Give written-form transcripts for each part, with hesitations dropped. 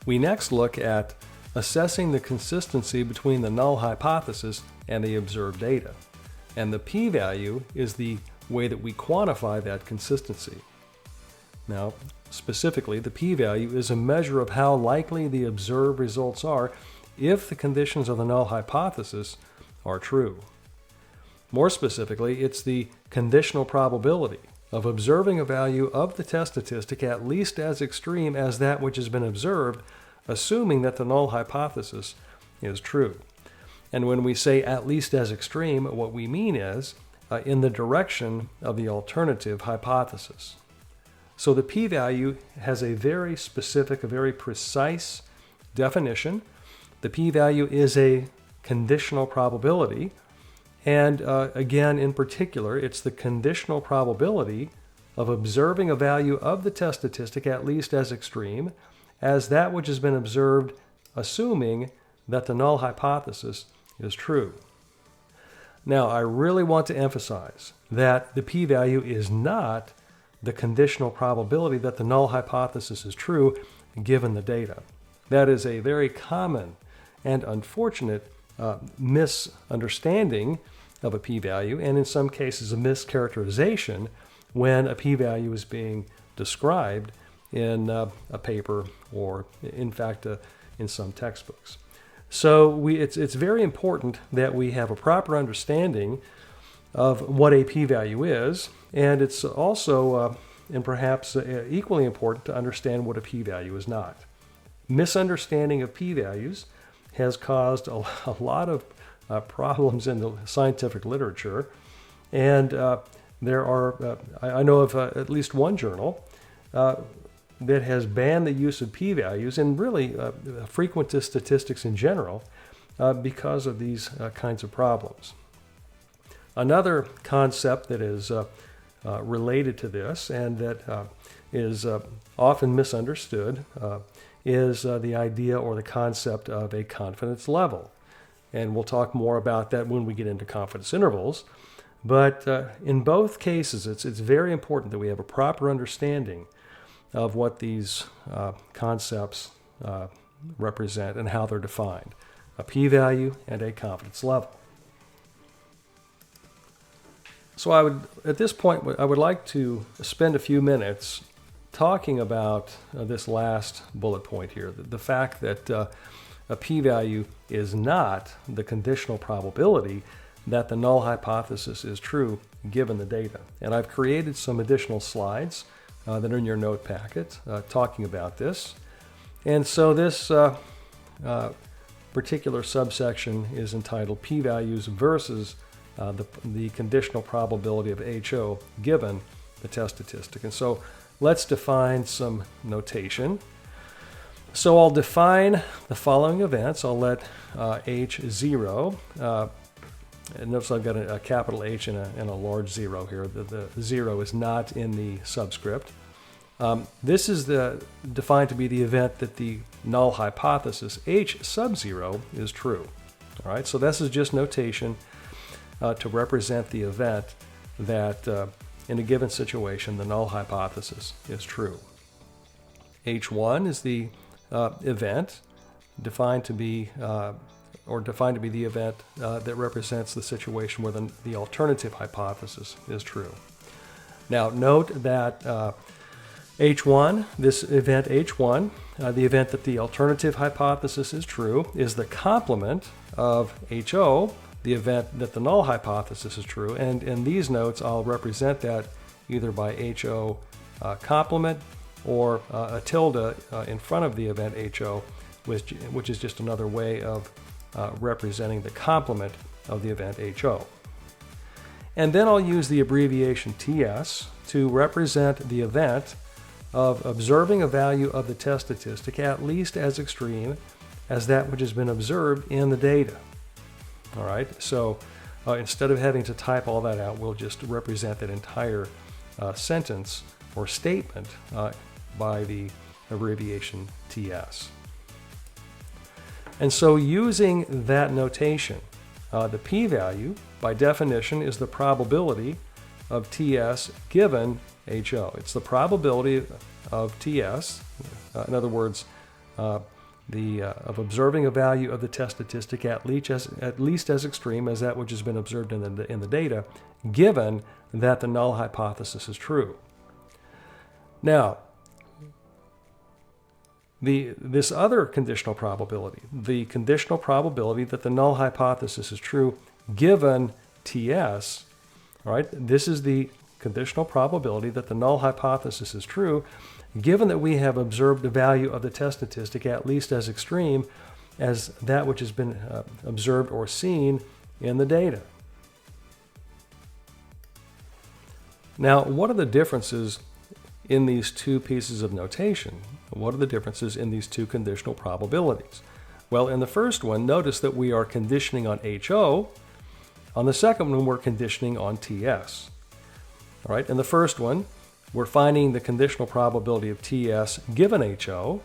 We next look at assessing the consistency between the null hypothesis and the observed data. And the p-value is the way that we quantify that consistency. Now, specifically, the p-value is a measure of how likely the observed results are if the conditions of the null hypothesis are true. More specifically, it's the conditional probability of observing a value of the test statistic at least as extreme as that which has been observed, assuming that the null hypothesis is true. And when we say at least as extreme, what we mean is in the direction of the alternative hypothesis. So the p-value has a very specific, a very precise definition. The p-value is a conditional probability. And again, in particular, it's the conditional probability of observing a value of the test statistic at least as extreme as that which has been observed, assuming that the null hypothesis is true. Now, I really want to emphasize that the p-value is not the conditional probability that the null hypothesis is true given the data. That is a very common and unfortunate misunderstanding of a p-value, and in some cases a mischaracterization when a p-value is being described in a paper or in fact in some textbooks. So it's very important that we have a proper understanding of what a p-value is, and it's also and perhaps equally important to understand what a p-value is not. Misunderstanding of p-values has caused a lot of problems in the scientific literature, and there are, I know of at least one journal that has banned the use of p-values and really frequentist statistics in general because of these kinds of problems. Another concept that is related to this and that is often misunderstood is the idea or the concept of a confidence level. And we'll talk more about that when we get into confidence intervals. But in both cases, it's very important that we have a proper understanding of what these concepts represent and how they're defined. A p-value and a confidence level. So at this point, I would like to spend a few minutes talking about this last bullet point here, the fact that a p-value is not the conditional probability that the null hypothesis is true given the data. And I've created some additional slides that are in your note packet talking about this. And so this particular subsection is entitled p-values versus the conditional probability of HO given the test statistic. And so let's define some notation. So I'll define the following events. I'll let H0, and notice I've got a capital H and a large 0 here. The 0 is not in the subscript. This is defined to be the event that the null hypothesis H sub 0 is true. All right, so this is just notation to represent the event that in a given situation the null hypothesis is true. H1 is the event defined to be the event that represents the situation where the alternative hypothesis is true. Now note that H1, this event H1, the event that the alternative hypothesis is true, is the complement of HO, the event that the null hypothesis is true, and in these notes I'll represent that either by HO complement or a tilde in front of the event HO, which is just another way of representing the complement of the event HO. And then I'll use the abbreviation TS to represent the event of observing a value of the test statistic at least as extreme as that which has been observed in the data. All right, so instead of having to type all that out, we'll just represent that entire sentence or statement by the abbreviation TS. And so using that notation, the p-value, by definition, is the probability of TS given HO. It's the probability of TS, in other words, of observing a value of the test statistic at least as extreme as that which has been observed in the data, given that the null hypothesis is true. Now, this other conditional probability, the conditional probability that the null hypothesis is true given TS, all right, this is the conditional probability that the null hypothesis is true given that we have observed the value of the test statistic at least as extreme as that which has been observed or seen in the data. Now, what are the differences in these two pieces of notation? What are the differences in these two conditional probabilities? Well, in the first one, notice that we are conditioning on HO. On the second one, we're conditioning on TS. All right, in the first one, we're finding the conditional probability of TS given HO.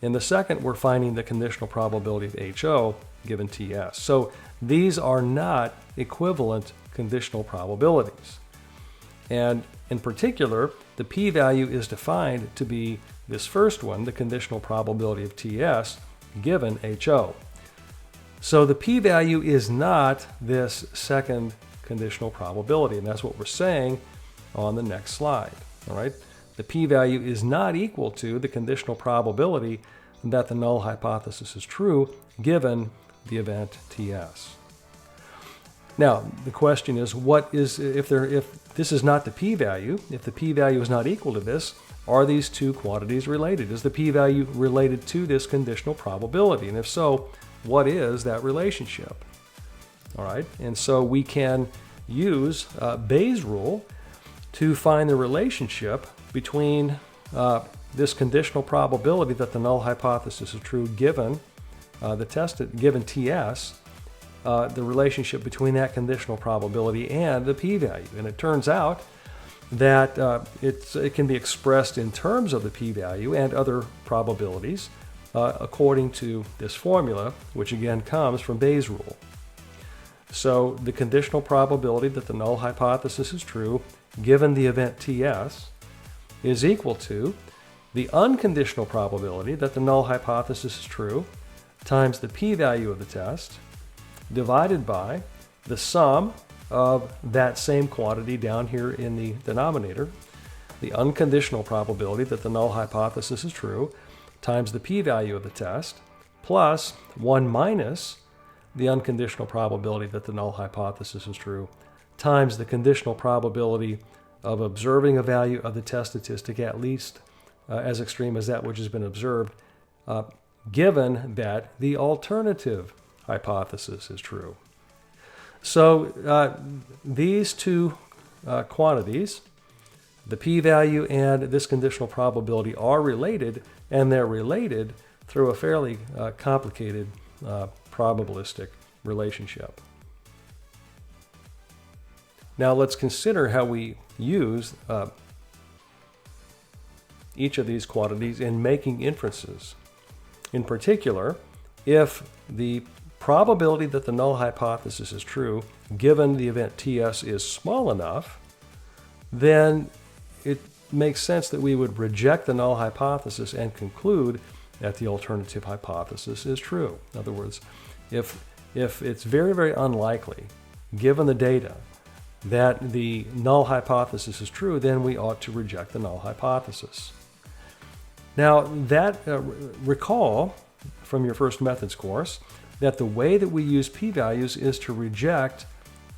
In the second, we're finding the conditional probability of HO given TS. So these are not equivalent conditional probabilities. And in particular, the p-value is defined to be this first one, the conditional probability of TS given HO. So the p-value is not this second conditional probability, and that's what we're saying on the next slide. All right, the p-value is not equal to the conditional probability that the null hypothesis is true given the event TS. Now, the question is, what is if this is not the p-value, if the p-value is not equal to this, are these two quantities related? Is the p-value related to this conditional probability? And if so, what is that relationship? All right, and so we can use Bayes' rule to find the relationship between this conditional probability that the null hypothesis is true given given TS, the relationship between that conditional probability and the p-value. And it turns out that it can be expressed in terms of the p-value and other probabilities according to this formula, which again comes from Bayes' rule. So the conditional probability that the null hypothesis is true given the event TS is equal to the unconditional probability that the null hypothesis is true times the p-value of the test divided by the sum of that same quantity down here in the denominator, the unconditional probability that the null hypothesis is true times the p-value of the test plus 1 minus the unconditional probability that the null hypothesis is true times the conditional probability of observing a value of the test statistic at least as extreme as that which has been observed, given that the alternative hypothesis is true. So these two quantities, the p-value and this conditional probability, are related, and they're related through a fairly complicated probabilistic relationship. Now let's consider how we use each of these quantities in making inferences. In particular, if the probability that the null hypothesis is true given the event TS is small enough, then it makes sense that we would reject the null hypothesis and conclude that the alternative hypothesis is true. In other words, if it's very, very unlikely, given the data, that the null hypothesis is true, then we ought to reject the null hypothesis. Now, recall from your first methods course that the way that we use p-values is to reject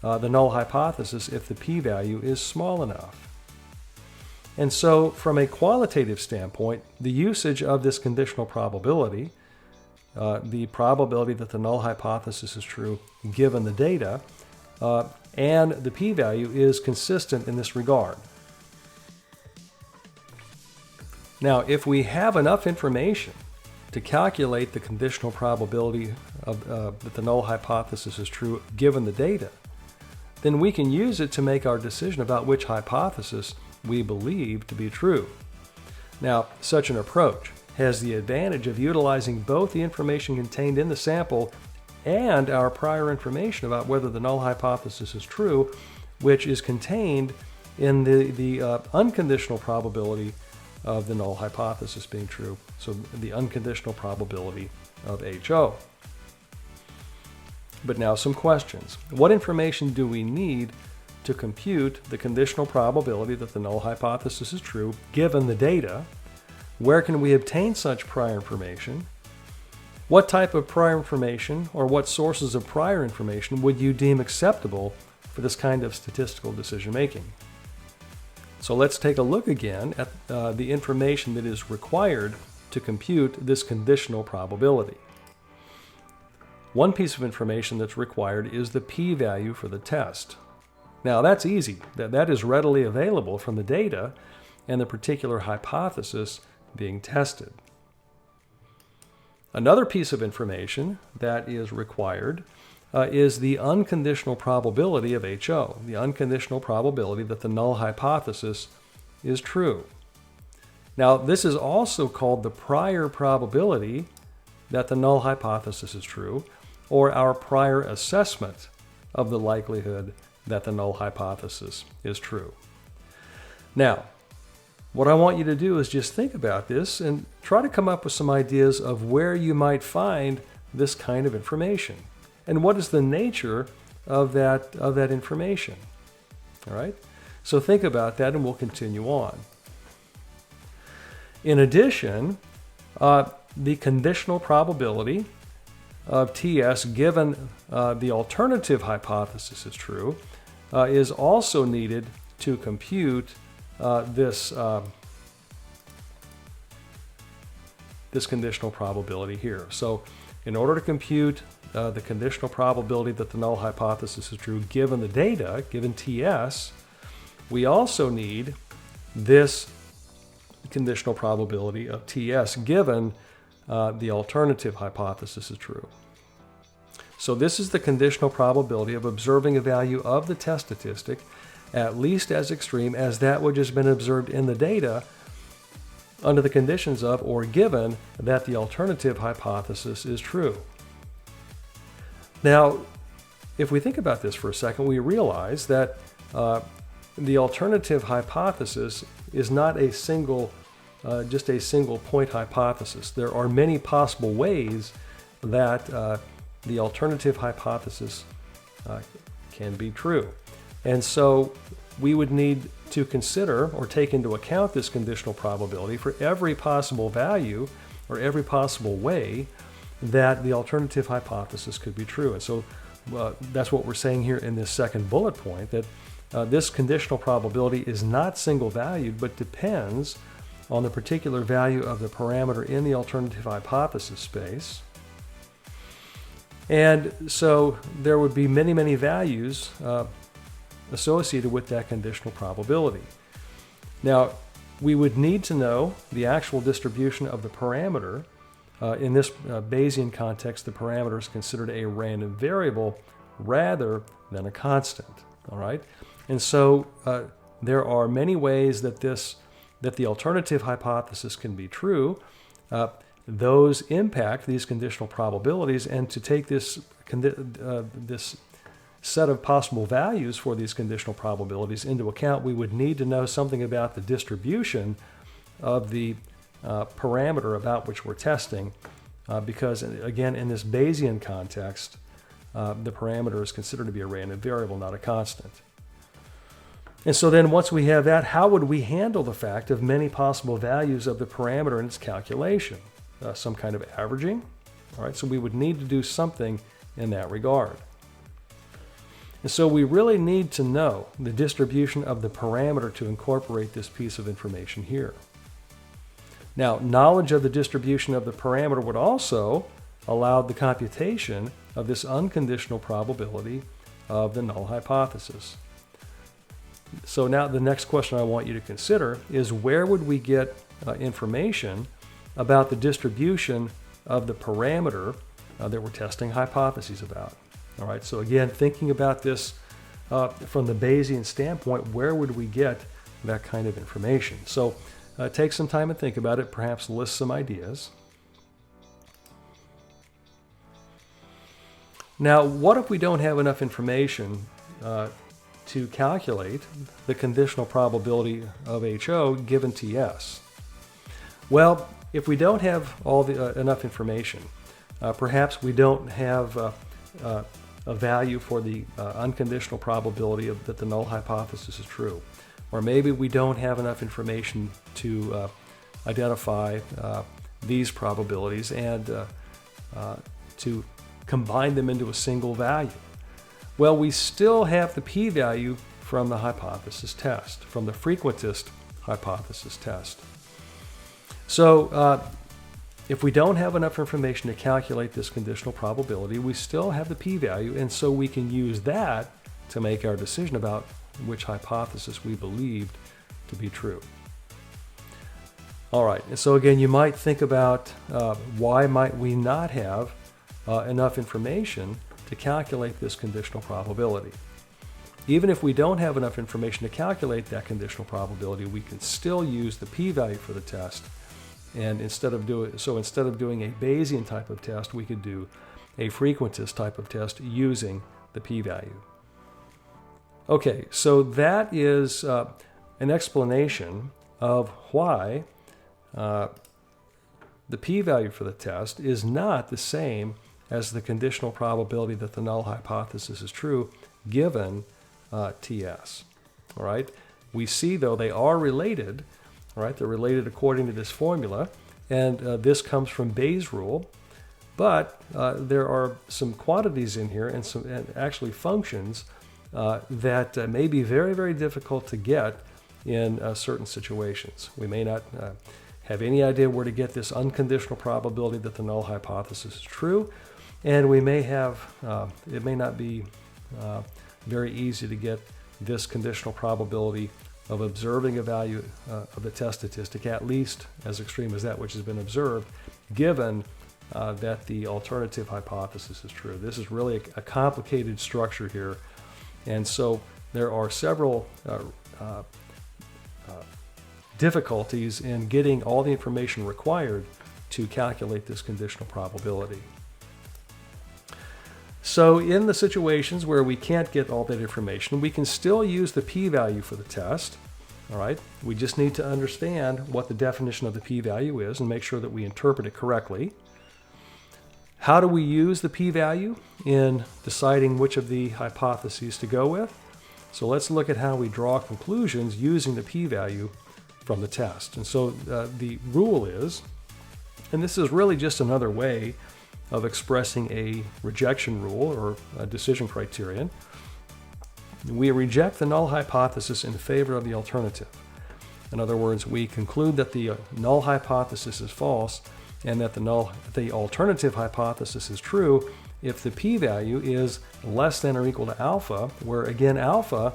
the null hypothesis if the p-value is small enough. And so from a qualitative standpoint, the usage of this conditional probability, the probability that the null hypothesis is true given the data, and the p-value is consistent in this regard. Now, if we have enough information to calculate the conditional probability that the null hypothesis is true given the data, then we can use it to make our decision about which hypothesis we believe to be true. Now, such an approach has the advantage of utilizing both the information contained in the sample and our prior information about whether the null hypothesis is true, which is contained in the unconditional probability of the null hypothesis being true. So the unconditional probability of HO. But now some questions. What information do we need to compute the conditional probability that the null hypothesis is true given the data? Where can we obtain such prior information? What type of prior information or what sources of prior information would you deem acceptable for this kind of statistical decision making? So let's take a look again at the information that is required to compute this conditional probability. One piece of information that's required is the p-value for the test. Now that's easy. That is readily available from the data and the particular hypothesis being tested. Another piece of information that is required is the unconditional probability of HO, the unconditional probability that the null hypothesis is true. Now, this is also called the prior probability that the null hypothesis is true, or our prior assessment of the likelihood that the null hypothesis is true. Now, what I want you to do is just think about this and try to come up with some ideas of where you might find this kind of information. And what is the nature of that information? All right? So think about that and we'll continue on. In addition, the conditional probability of TS given the alternative hypothesis is true is also needed to compute this conditional probability here. So in order to compute the conditional probability that the null hypothesis is true given the data, given TS, we also need this conditional probability of TS given the alternative hypothesis is true. So this is the conditional probability of observing a value of the test statistic at least as extreme as that which has been observed in the data under the conditions of or given that the alternative hypothesis is true. Now, if we think about this for a second, we realize that the alternative hypothesis is not a single, just a single point hypothesis. There are many possible ways that the alternative hypothesis can be true. And so we would need to consider or take into account this conditional probability for every possible value or every possible way that the alternative hypothesis could be true. And so that's what we're saying here in this second bullet point, that this conditional probability is not single valued, but depends on the particular value of the parameter in the alternative hypothesis space. And so there would be many, many values associated with that conditional probability. Now, we would need to know the actual distribution of the parameter. In this Bayesian context, the parameter is considered a random variable rather than a constant. All right, and so there are many ways that the alternative hypothesis can be true. Those impact these conditional probabilities, and to take this set of possible values for these conditional probabilities into account, we would need to know something about the distribution of the parameter about which we're testing, because again, in this Bayesian context, the parameter is considered to be a random variable, not a constant. And so then once we have that, how would we handle the fact of many possible values of the parameter in its calculation? Some kind of averaging? All right, so we would need to do something in that regard. And so we really need to know the distribution of the parameter to incorporate this piece of information here. Now, knowledge of the distribution of the parameter would also allow the computation of this unconditional probability of the null hypothesis. So now the next question I want you to consider is, where would we get information about the distribution of the parameter that we're testing hypotheses about? All right, so again, thinking about this from the Bayesian standpoint, where would we get that kind of information? So take some time and think about it, perhaps list some ideas. Now, what if we don't have enough information to calculate the conditional probability of HO given TS? Well, if we don't have all the enough information, perhaps we don't have a value for the unconditional probability that the null hypothesis is true. Or maybe we don't have enough information to identify these probabilities and to combine them into a single value. Well, we still have the p-value from the hypothesis test, from the frequentist hypothesis test. So if we don't have enough information to calculate this conditional probability, we still have the p-value, and so we can use that to make our decision about which hypothesis we believed to be true. All right, and so again, you might think about why might we not have enough information to calculate this conditional probability. Even if we don't have enough information to calculate that conditional probability, we can still use the p-value for the test. And instead of doing a Bayesian type of test, we could do a frequentist type of test using the p-value. Okay, so that is an explanation of why the p-value for the test is not the same as the conditional probability that the null hypothesis is true given TS. All right, we see though they are related. All right, they're related according to this formula, and this comes from Bayes' rule. But there are some quantities in here and actually functions that may be very, very difficult to get in certain situations. We may not have any idea where to get this unconditional probability that the null hypothesis is true, and we may have, it may not be very easy to get this conditional probability of observing a value of the test statistic, at least as extreme as that which has been observed, given that the alternative hypothesis is true. This is really a complicated structure here, and so there are several difficulties in getting all the information required to calculate this conditional probability. So in the situations where we can't get all that information, we can still use the p-value for the test. All right, we just need to understand what the definition of the p-value is and make sure that we interpret it correctly. How do we use the p-value in deciding which of the hypotheses to go with? So let's look at how we draw conclusions using the p-value from the test. And so the rule is, and this is really just another way of expressing a rejection rule or a decision criterion. We reject the null hypothesis in favor of the alternative. In other words, we conclude that the null hypothesis is false and that the alternative hypothesis is true if the p-value is less than or equal to alpha, where again alpha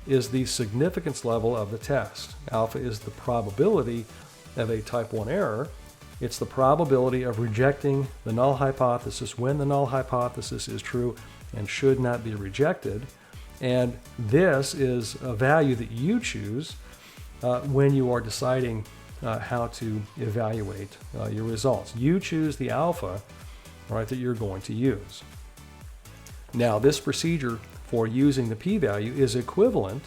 is the significance level of the test. Alpha is the probability of a type 1 error. It's the probability of rejecting the null hypothesis when the null hypothesis is true and should not be rejected. And this is a value that you choose when you are deciding how to evaluate your results. You choose the alpha, right, that you're going to use. Now, this procedure for using the p-value is equivalent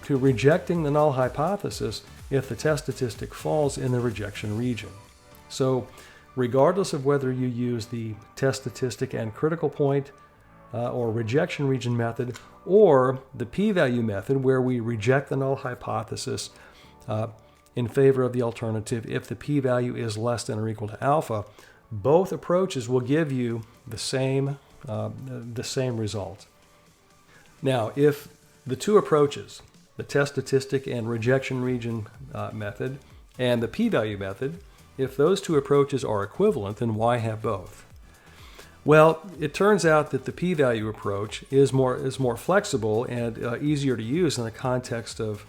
to rejecting the null hypothesis if the test statistic falls in the rejection region. So regardless of whether you use the test statistic and critical point or rejection region method or the p-value method where we reject the null hypothesis in favor of the alternative if the p-value is less than or equal to alpha, both approaches will give you the same result. Now, if the two approaches, the test statistic and rejection region method and the p-value method, if those two approaches are equivalent, then why have both? Well, it turns out that the p-value approach is more flexible and easier to use in the context of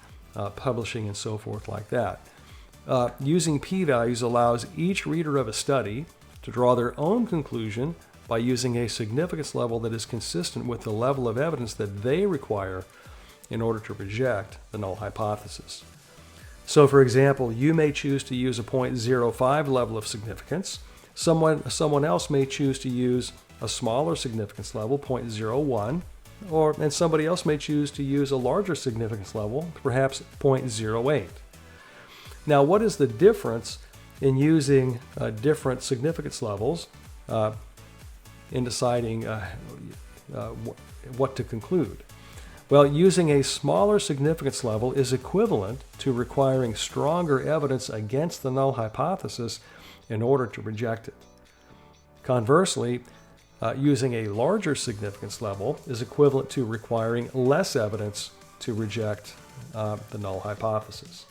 publishing and so forth like that. Using p-values allows each reader of a study to draw their own conclusion by using a significance level that is consistent with the level of evidence that they require in order to reject the null hypothesis. So, for example, you may choose to use a 0.05 level of significance. Someone else may choose to use a smaller significance level, 0.01, and somebody else may choose to use a larger significance level, perhaps 0.08. Now, what is the difference in using different significance levels in deciding what to conclude? Well, using a smaller significance level is equivalent to requiring stronger evidence against the null hypothesis in order to reject it. Conversely, using a larger significance level is equivalent to requiring less evidence to reject the null hypothesis.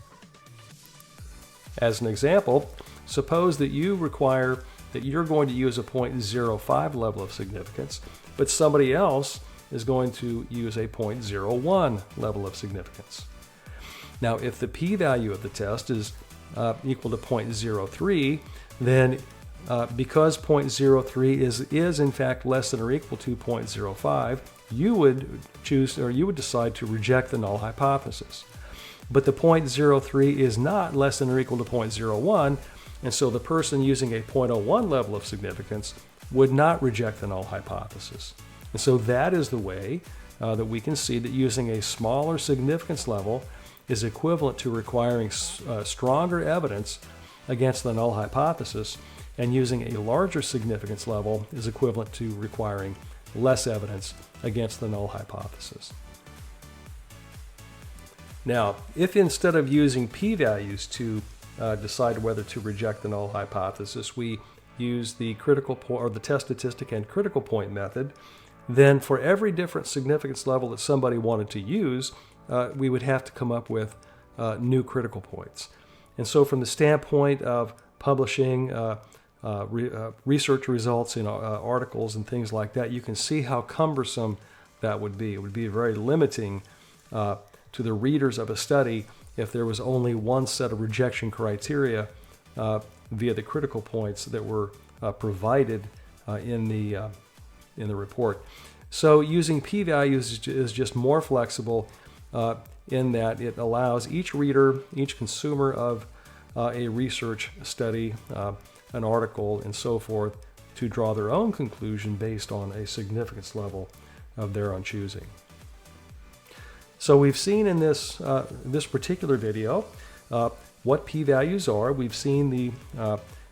As an example, suppose that you require that you're going to use a 0.05 level of significance, but somebody else is going to use a 0.01 level of significance. Now, if the p-value of the test is equal to 0.03, then because 0.03 is in fact less than or equal to 0.05, you would decide to reject the null hypothesis. But the 0.03 is not less than or equal to 0.01, and so the person using a 0.01 level of significance would not reject the null hypothesis. And so that is the way that we can see that using a smaller significance level is equivalent to requiring stronger evidence against the null hypothesis, and using a larger significance level is equivalent to requiring less evidence against the null hypothesis. Now, if instead of using p-values to decide whether to reject the null hypothesis, we use the test statistic and critical point method, then for every different significance level that somebody wanted to use, we would have to come up with new critical points. And so from the standpoint of publishing research results in articles and things like that, you can see how cumbersome that would be. It would be very limiting to the readers of a study if there was only one set of rejection criteria via the critical points that were provided in the report. So using p-values is just more flexible in that it allows each reader, each consumer of a research study, an article, and so forth, to draw their own conclusion based on a significance level of their own choosing. So we've seen in this particular video what p-values are. We've seen the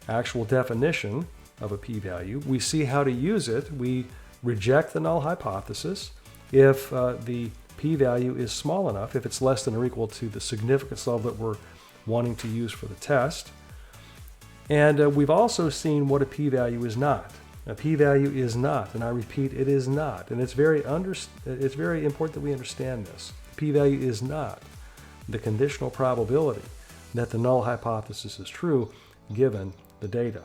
actual definition of a p-value. We see how to use it. We reject the null hypothesis if the p-value is small enough, if it's less than or equal to the significance level that we're wanting to use for the test. And we've also seen what a p-value is not. A p-value is not, and I repeat, it is not. And it's very important that we understand this. P-value is not the conditional probability that the null hypothesis is true given the data.